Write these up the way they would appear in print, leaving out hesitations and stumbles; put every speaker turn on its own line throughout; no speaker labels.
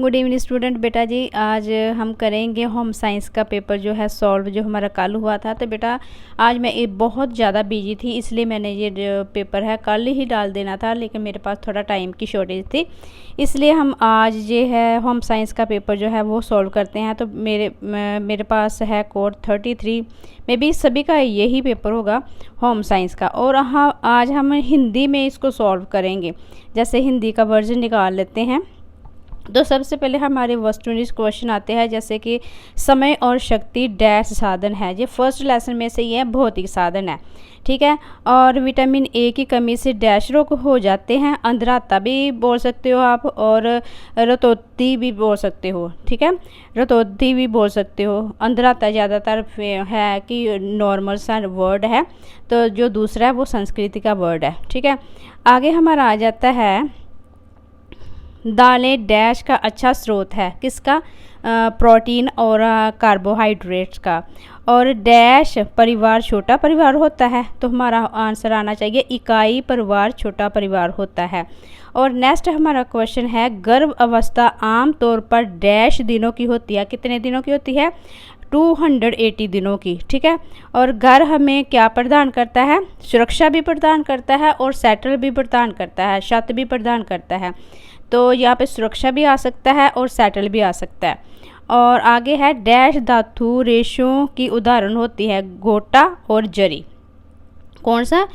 Good evening student. बेटा जी आज हम करेंगे होम साइंस का पेपर जो है सॉल्व, जो हमारा कल हुआ था। तो बेटा आज मैं बहुत ज़्यादा बिजी थी, इसलिए मैंने ये जो पेपर है कल ही डाल देना था, लेकिन मेरे पास थोड़ा टाइम की शॉर्टेज थी, इसलिए हम आज ये है होम साइंस का पेपर जो है वो सॉल्व करते हैं। तो मेरे पास है कोड 33 में भी सभी का यही पेपर होगा होम साइंस का। और हाँ, आज हम हिंदी में इसको सॉल्व करेंगे। जैसे हिंदी का वर्जन निकाल लेते हैं। तो सबसे पहले हमारे वस्तुनिष्ठ क्वेश्चन आते हैं, जैसे कि समय और शक्ति डैश साधन है। ये फर्स्ट लेसन में से ही है, भौतिक साधन है, ठीक है। और विटामिन ए की कमी से डैश रोग हो जाते हैं। अंधराता भी बोल सकते हो आप, और रतौती भी बोल सकते हो, ठीक है। रतौती भी बोल सकते हो। अंधराता ज़्यादातर है कि नॉर्मल सा वर्ड है, तो जो दूसरा है वो संस्कृति का वर्ड है, ठीक है। आगे हमारा आ जाता है दालें डैश का अच्छा स्रोत है। किसका? प्रोटीन और कार्बोहाइड्रेट्स का। और डैश परिवार छोटा परिवार होता है, तो हमारा आंसर आना चाहिए इकाई परिवार छोटा परिवार होता है। और नेक्स्ट हमारा क्वेश्चन है गर्भ अवस्था आम तौर पर डैश दिनों की होती है। कितने दिनों की होती है? 280 दिनों की, ठीक है। और घर हमें क्या प्रदान करता है? सुरक्षा भी प्रदान करता है और सेटल भी प्रदान करता है, छत भी प्रदान करता है। तो यहाँ पे सुरक्षा भी आ सकता है और सेटल भी आ सकता है। और आगे है डैश धातु रेशों की उदाहरण होती है गोटा और जरी। कौन सा?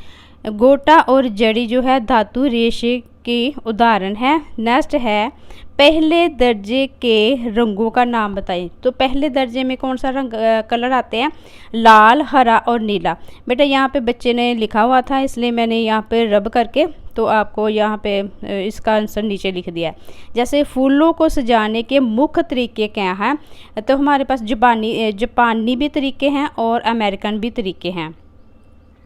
गोटा और जरी जो है धातु रेशे की उदाहरण है। नेक्स्ट है पहले दर्जे के रंगों का नाम बताइए। तो पहले दर्जे में कौन सा रंग कलर आते हैं? लाल, हरा और नीला। बेटा यहाँ पे बच्चे ने लिखा हुआ था, इसलिए मैंने यहाँ पे रब करके तो आपको यहाँ पे इसका आंसर नीचे लिख दिया है। जैसे फूलों को सजाने के मुख्य तरीके क्या हैं? तो हमारे पास जापानी भी तरीके हैं और अमेरिकन भी तरीके हैं।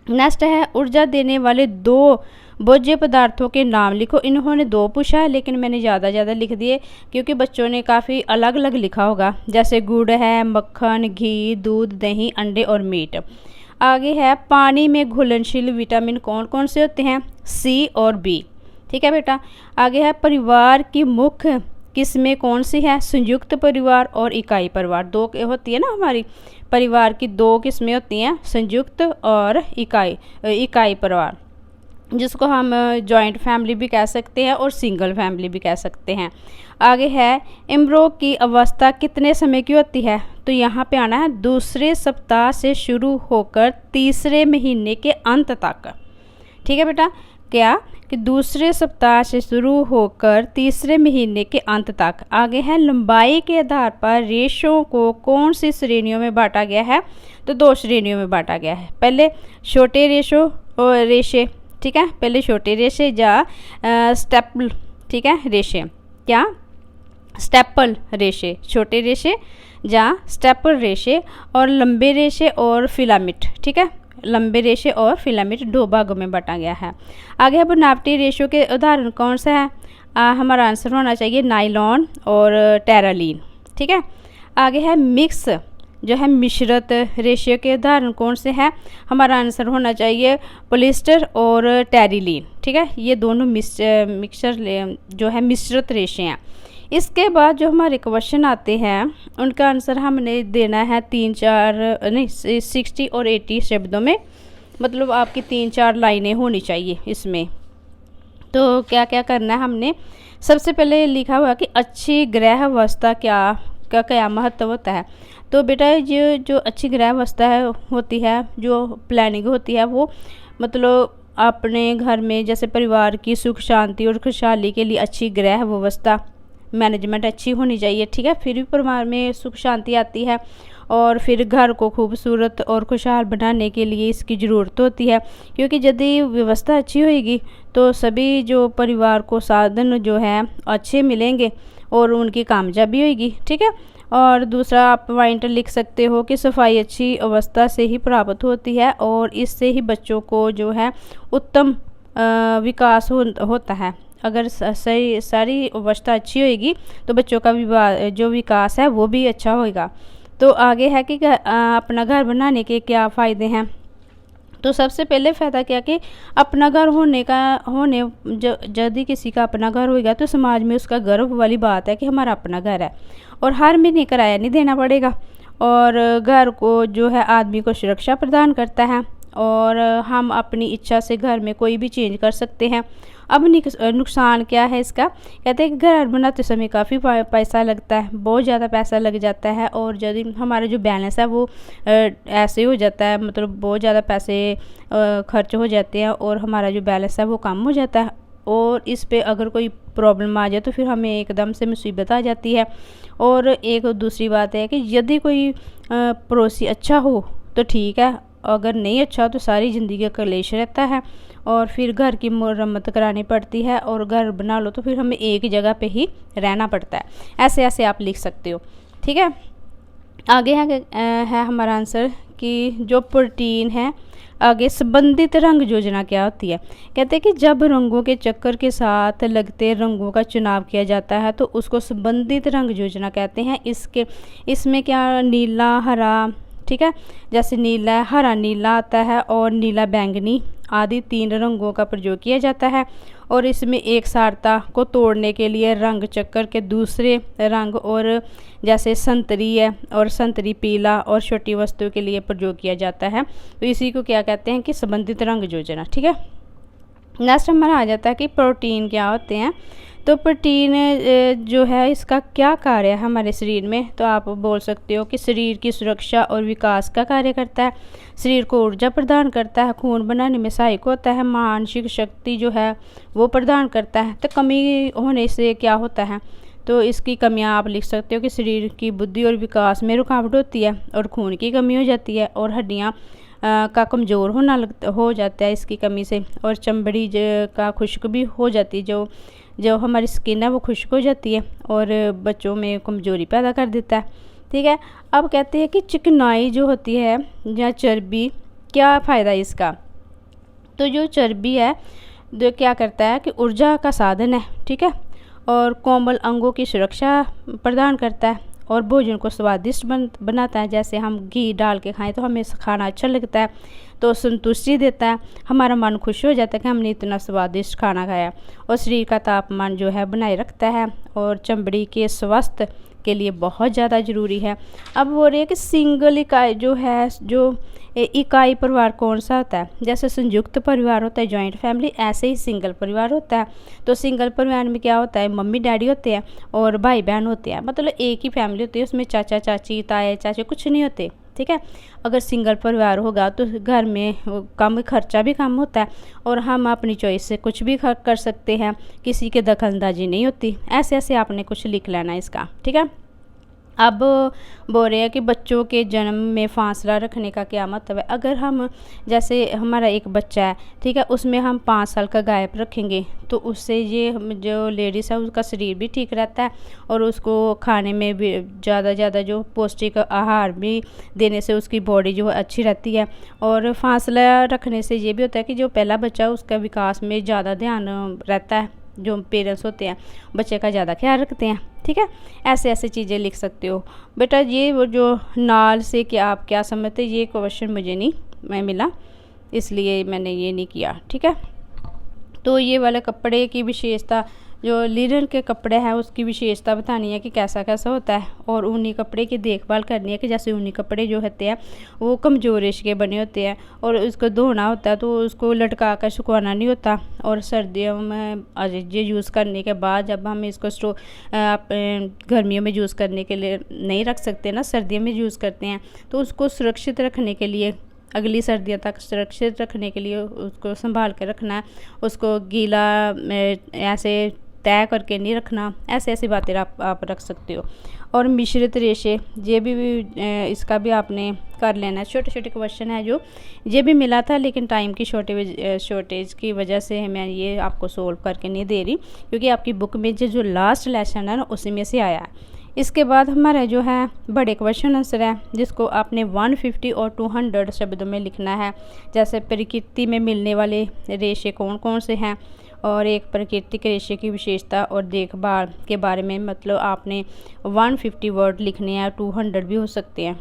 नेक्स्ट है ऊर्जा देने वाले दो भोज्य पदार्थों के नाम लिखो। इन्होंने दो पूछा है, लेकिन मैंने ज़्यादा लिख दिए क्योंकि बच्चों ने काफ़ी अलग अलग लिखा होगा। जैसे गुड़ है, मक्खन, घी, दूध, दही, अंडे और मीट। आगे है पानी में घुलनशील विटामिन कौन कौन से होते हैं? सी और बी, ठीक है बेटा। आगे है परिवार की मुख्य किस्में कौन सी है? संयुक्त परिवार और इकाई परिवार। दो होती है ना, हमारी परिवार की दो किस्में होती हैं, संयुक्त और इकाई परिवार, जिसको हम जॉइंट फैमिली भी कह सकते हैं और सिंगल फैमिली भी कह सकते हैं। आगे है एम्ब्रो की अवस्था कितने समय की होती है? तो यहाँ पे आना है दूसरे सप्ताह से शुरू होकर तीसरे महीने के अंत तक, ठीक है बेटा। क्या? कि दूसरे सप्ताह से शुरू होकर तीसरे महीने के अंत तक। आगे है लंबाई के आधार पर रेशों को कौन सी श्रेणियों में बांटा गया है? तो दो श्रेणियों में बांटा गया है। पहले छोटे रेशे, ठीक है। पहले छोटे रेशे या स्टेपल, ठीक है, रेशे। क्या? स्टेपल रेशे, छोटे रेशे या स्टेपल रेशे। और लंबे रेशे और फिलामेंट, ठीक है। लंबे रेशे और फिलामेंट दो भागों में बांटा गया है। आगे है बनावटी रेशों के उदाहरण कौन सा है? हमारा आंसर होना चाहिए नायलॉन और टेरालीन, ठीक है। आगे है मिक्स जो है मिश्रित रेशे के उदाहरण कौन से हैं? हमारा आंसर होना चाहिए पॉलिएस्टर और टेरिलीन, ठीक है। ये दोनों मिक्सचर जो है मिश्रित रेशे हैं। इसके बाद जो हमारे क्वेश्चन आते हैं उनका आंसर हमने देना है 60 और 80 शब्दों में, मतलब आपकी 3-4 लाइनें होनी चाहिए इसमें। तो क्या क्या करना है हमने? सबसे पहले लिखा हुआ कि अच्छी गृह अवस्था क्या महत्व होता है। तो बेटा ये जो अच्छी गृह अवस्था होती है, जो प्लानिंग होती है, वो मतलब अपने घर में जैसे परिवार की सुख शांति और खुशहाली के लिए अच्छी गृह व्यवस्था मैनेजमेंट अच्छी होनी चाहिए, ठीक है। फिर भी परिवार में सुख शांति आती है। और फिर घर को खूबसूरत और खुशहाल बनाने के लिए इसकी ज़रूरत होती है, क्योंकि यदि व्यवस्था अच्छी होगी तो सभी जो परिवार को साधन जो है अच्छे मिलेंगे और उनकी कामयाबी होगी, ठीक है। और दूसरा आप पॉइंट लिख सकते हो कि सफाई अच्छी अवस्था से ही प्राप्त होती है और इससे ही बच्चों को जो है उत्तम विकास होता है। अगर सारी अवस्था अच्छी होगी तो बच्चों का जो विकास है वो भी अच्छा होगा। तो आगे है कि अपना घर बनाने के क्या फ़ायदे हैं? तो सबसे पहले फ़ायदा क्या कि अपना घर होने यदि किसी का अपना घर होगा तो समाज में उसका गर्व वाली बात है कि हमारा अपना घर है, और हर महीने किराया नहीं देना पड़ेगा। और घर को जो है आदमी को सुरक्षा प्रदान करता है, और हम अपनी इच्छा से घर में कोई भी चेंज कर सकते हैं। अब नुकसान क्या है इसका, कहते हैं कि घर बनाते समय काफ़ी पैसा लगता है, बहुत ज़्यादा पैसा लग जाता है, और यदि हमारा जो बैलेंस है वो ऐसे हो जाता है, मतलब बहुत ज़्यादा पैसे खर्च हो जाते हैं और हमारा जो बैलेंस है वो कम हो जाता है, और इस पे अगर कोई प्रॉब्लम आ जाए तो फिर हमें एकदम से मुसीबत आ जाती है। और एक दूसरी बात है कि यदि कोई पड़ोसी अच्छा हो तो ठीक है, अगर नहीं अच्छा तो सारी ज़िंदगी का कलेश रहता है, और फिर घर की मरम्मत करानी पड़ती है, और घर बना लो तो फिर हमें एक जगह पे ही रहना पड़ता है। ऐसे ऐसे आप लिख सकते हो, ठीक है। आगे है हमारा आंसर कि जो प्रोटीन है, आगे संबंधित रंग योजना क्या होती है। कहते हैं कि जब रंगों के चक्कर के साथ लगते रंगों का चुनाव किया जाता है तो उसको संबंधित रंग योजना कहते हैं। इसमें क्या नीला, हरा, ठीक है, जैसे नीला हरा नीला आता है, और नीला बैंगनी आदि 3 रंगों का प्रयोग किया जाता है। और इसमें एक सारता को तोड़ने के लिए रंग चक्कर के दूसरे रंग, और जैसे संतरी है और संतरी पीला और छोटी वस्तु के लिए प्रयोग किया जाता है। तो इसी को क्या कहते हैं कि संबंधित रंग योजना, ठीक है। नेक्स्ट हमारा आ जाता है कि प्रोटीन क्या होते हैं। तो प्रोटीन जो है इसका क्या कार्य है हमारे शरीर में, तो आप बोल सकते हो कि शरीर की सुरक्षा और विकास का कार्य करता है, शरीर को ऊर्जा प्रदान करता है, खून बनाने में सहायक होता है, मानसिक शक्ति जो है वो प्रदान करता है। तो कमी होने से क्या होता है, तो इसकी कमियां आप लिख सकते हो कि शरीर की बुद्धि और विकास में रुकावट होती है, और खून की कमी हो जाती है, और हड्डियाँ का कमज़ोर हो जाता है इसकी कमी से, और चमड़ी का खुश्क भी हो जाती है, जो हमारी स्किन है वो खुश्क हो जाती है, और बच्चों में कमज़ोरी पैदा कर देता है, ठीक है। अब कहते हैं कि चिकनाई जो होती है या चर्बी, क्या फ़ायदा है इसका। तो जो चर्बी है जो क्या करता है कि ऊर्जा का साधन है, ठीक है, और कोमल अंगों की सुरक्षा प्रदान करता है, और भोजन को स्वादिष्ट बनाता है। जैसे हम घी डाल के खाएं तो हमें खाना अच्छा लगता है, तो संतुष्टि देता है, हमारा मन खुश हो जाता है कि हमने इतना स्वादिष्ट खाना खाया, और शरीर का तापमान जो है बनाए रखता है, और चमड़ी के स्वास्थ्य के लिए बहुत ज़्यादा ज़रूरी है। अब हो रही है कि सिंगल इकाई जो है, जो इकाई परिवार कौन सा होता है, जैसे संयुक्त परिवार होता है जॉइंट फैमिली, ऐसे ही सिंगल परिवार होता है। तो सिंगल परिवार में क्या होता है, मम्मी डैडी होते हैं और भाई बहन होते हैं, मतलब एक ही फैमिली होती है, उसमें चाचा चाची ताए चाचे कुछ नहीं होते, ठीक है। अगर सिंगल परिवार होगा तो घर में कम खर्चा भी कम होता है, और हम अपनी चॉइस से कुछ भी कर सकते हैं, किसी के दखलंदाजी नहीं होती। ऐसे ऐसे आपने कुछ लिख लेना इसका, ठीक है। अब बोल रहे हैं कि बच्चों के जन्म में फासला रखने का क्या मतलब है। अगर हम जैसे हमारा एक बच्चा है, ठीक है, उसमें हम 5 साल का गैप रखेंगे तो उससे ये जो लेडीज़ है उसका शरीर भी ठीक रहता है, और उसको खाने में भी ज़्यादा जो पौष्टिक आहार भी देने से उसकी बॉडी जो है अच्छी रहती है। और फासला रखने से ये भी होता है कि जो पहला बच्चा है उसका विकास में ज़्यादा ध्यान रहता है, जो पेरेंट्स होते हैं बच्चे का ज़्यादा ख्याल रखते हैं, ठीक है। ऐसे ऐसे चीज़ें लिख सकते हो बेटा। ये वो जो नाल से क्या आप क्या समझते, ये क्वेश्चन मुझे नहीं मिला, इसलिए मैंने ये नहीं किया, ठीक है। तो ये वाले कपड़े की विशेषता, जो लिनन के कपड़े हैं उसकी विशेषता बतानी है कि कैसा कैसा होता है, और ऊनी कपड़े की देखभाल करनी है कि जैसे ऊनी कपड़े जो होते हैं वो कमज़ोर रेश के बने होते हैं, और उसको धोना होता है तो उसको लटका कर सुखाना नहीं होता, और सर्दियों में ये यूज़ करने के बाद जब हम इसको गर्मियों में यूज़ करने के लिए नहीं रख सकते ना, सर्दियों में यूज़ करते हैं, तो उसको सुरक्षित रखने के लिए, अगली सर्दियों तक सुरक्षित रखने के लिए उसको संभाल कर रखना है, उसको गीला ऐसे तय करके नहीं रखना। ऐसे ऐसी बातें आप रख सकते हो। और मिश्रित रेशे, ये भी इसका भी आपने कर लेना है। छोटे छोटे क्वेश्चन है जो ये भी मिला था, लेकिन टाइम की शॉर्टेज की वजह से मैं ये आपको सोल्व करके नहीं दे रही, क्योंकि आपकी बुक में जो लास्ट लेसन है ना उसी में से आया है। इसके बाद हमारा जो है बड़े क्वेश्चन आंसर है, जिसको आपने 150 और 200 शब्दों में लिखना है। जैसे प्रकृति में मिलने वाले रेशे कौन कौन से हैं, और एक प्राकृतिक रेशे की विशेषता और देखभाल के बारे में, मतलब आपने 150 वर्ड लिखने हैं, 200 भी हो सकते हैं।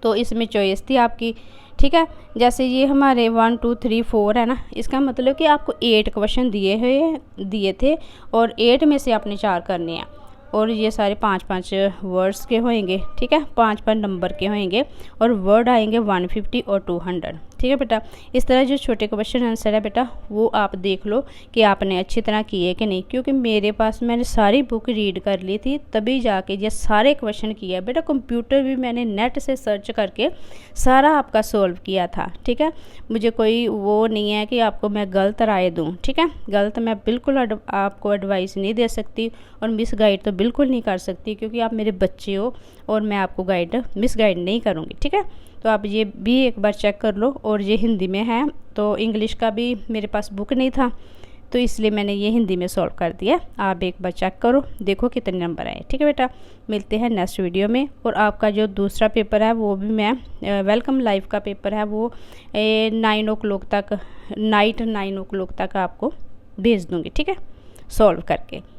तो इसमें चॉइस थी आपकी, ठीक है। जैसे ये हमारे 1 2 3 4 है ना, इसका मतलब कि आपको 8 क्वेश्चन दिए थे और 8 में से आपने 4 करने हैं और ये सारे 5-5 वर्ड्स के होंगे, ठीक है, 5-5 नंबर के होंगे और वर्ड आएंगे 150 और 200, ठीक है बेटा। इस तरह जो छोटे क्वेश्चन आंसर है बेटा वो आप देख लो कि आपने अच्छी तरह किए कि नहीं, क्योंकि मेरे पास मैंने सारी बुक रीड कर ली थी तभी जाके ये सारे क्वेश्चन किया बेटा। कंप्यूटर भी मैंने नेट से सर्च करके सारा आपका सोल्व किया था, ठीक है। मुझे कोई वो नहीं है कि आपको मैं गलत राय दूँ, ठीक है। गलत मैं बिल्कुल आपको एडवाइस नहीं दे सकती और मिस गाइड तो बिल्कुल नहीं कर सकती, क्योंकि आप मेरे बच्चे हो और मैं आपको मिस गाइड नहीं करूँगी, ठीक है। तो आप ये भी एक बार चेक कर लो। और ये हिंदी में है, तो इंग्लिश का भी मेरे पास बुक नहीं था तो इसलिए मैंने ये हिंदी में सॉल्व कर दिया। आप एक बार चेक करो, देखो कितने नंबर आए, ठीक है बेटा। मिलते हैं नेक्स्ट वीडियो में। और आपका जो दूसरा पेपर है वो भी मैं वेलकम लाइफ का पेपर है वो 9 o'clock तक, नाइट 9 o'clock तक आपको भेज दूँगी, ठीक है, सॉल्व करके।